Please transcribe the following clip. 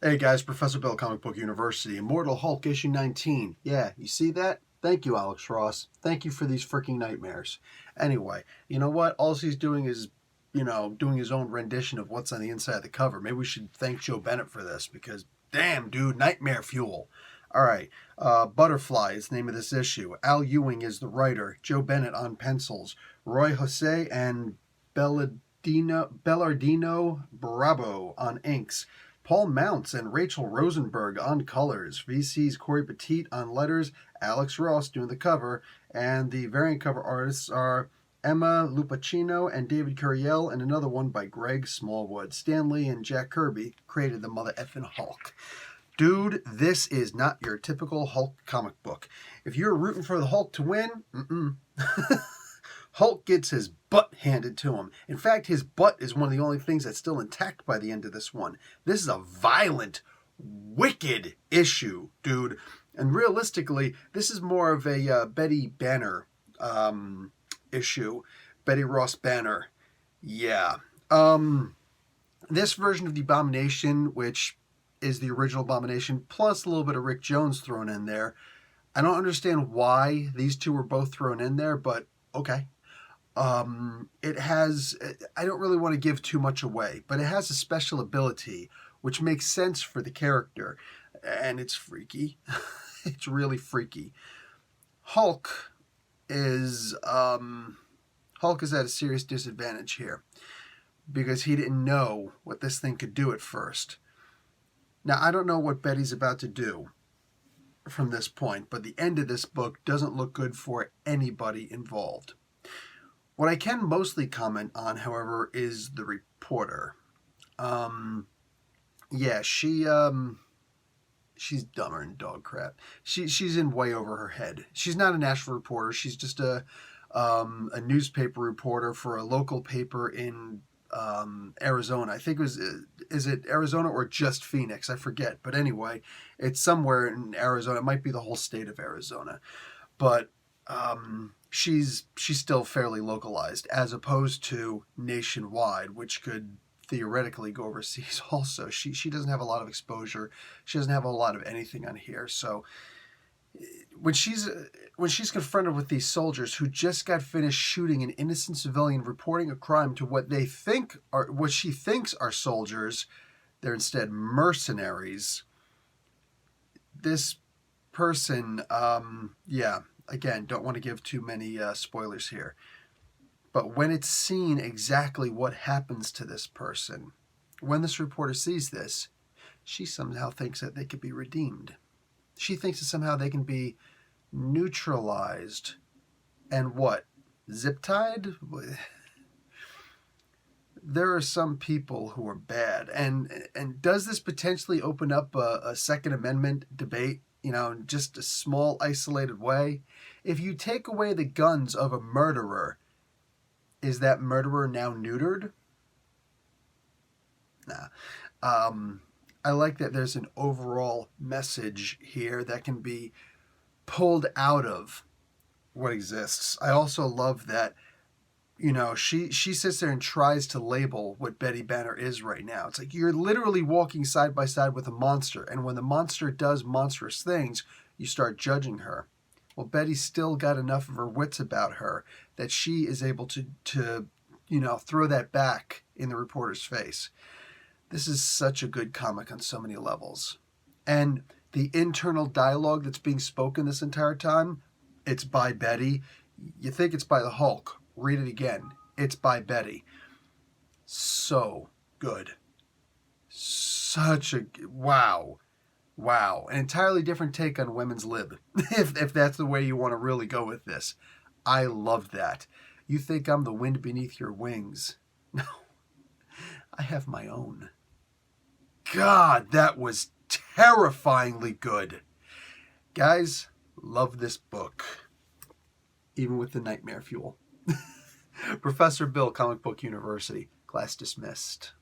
Hey guys, Professor Bill, Comic Book University. Immortal Hulk, issue 19. Yeah, you see that? Thank you, Alex Ross. Thank you for these freaking nightmares. Anyway, you know what? All he's doing is, doing his own rendition of what's on the inside of the cover. Maybe we should thank Joe Bennett for this because, damn, dude, nightmare fuel. All right, Butterfly is the name of this issue. Al Ewing is the writer. Joe Bennett on pencils. Roy Jose and Bellardino Bravo on inks. Paul Mounts and Rachel Rosenberg on colors. VC's Corey Petit on letters. Alex Ross doing the cover. And the variant cover artists are Emma Lupacchino and David Curiel, and another one by Greg Smallwood. Stan Lee and Jack Kirby created the mother effing Hulk. Dude, this is not your typical Hulk comic book. If you're rooting for the Hulk to win, Hulk gets his butt handed to him. In fact, his butt is one of the only things that's still intact by the end of this one. This is a violent, wicked issue, dude. And realistically, this is more of a Betty Banner issue. Betty Ross Banner. Yeah. This version of the Abomination, which is the original Abomination, plus a little bit of Rick Jones thrown in there. I don't understand why these two were both thrown in there, but okay. It has, I don't really want to give too much away, but it has a special ability which makes sense for the character, and it's freaky. It's really freaky. Hulk is at a serious disadvantage here because he didn't know what this thing could do at first. Now, I don't know what Betty's about to do from this point, but the end of this book doesn't look good for anybody involved. What I can mostly comment on, however, is the reporter. Yeah, she's dumber than dog crap. She's in way over her head. She's not a national reporter. She's just a newspaper reporter for a local paper in Arizona. I think is it Arizona or just Phoenix? I forget. But anyway, it's somewhere in Arizona. It might be the whole state of Arizona. But she's still fairly localized as opposed to nationwide, which could theoretically go overseas also. She doesn't have a lot of exposure. She doesn't have a lot of anything on here. So when she's confronted with these soldiers who just got finished shooting an innocent civilian reporting a crime to what she thinks are soldiers, they're instead mercenaries. This person, again, don't want to give too many spoilers here. But when it's seen exactly what happens to this person, when this reporter sees this, she somehow thinks that they could be redeemed. She thinks that somehow they can be neutralized and what? Zip-tied? There are some people who are bad. And does this potentially open up a Second Amendment debate? In just a small, isolated way? If you take away the guns of a murderer, is that murderer now neutered? Nah. I like that there's an overall message here that can be pulled out of what exists. I also love that, she sits there and tries to label what Betty Banner is right now. It's like you're literally walking side by side with a monster, and when the monster does monstrous things, you start judging her. Well, Betty's still got enough of her wits about her that she is able to throw that back in the reporter's face. This is such a good comic on so many levels. And the internal dialogue that's being spoken this entire time, it's by Betty. You think it's by the Hulk. Read it again. It's by Betty. So good. Such a... Wow. Wow. An entirely different take on women's lib, if that's the way you want to really go with this. I love that. You think I'm the wind beneath your wings. No. I have my own. God, that was terrifyingly good. Guys, love this book. Even with the nightmare fuel. Professor Bill, Comic Book University. Class dismissed.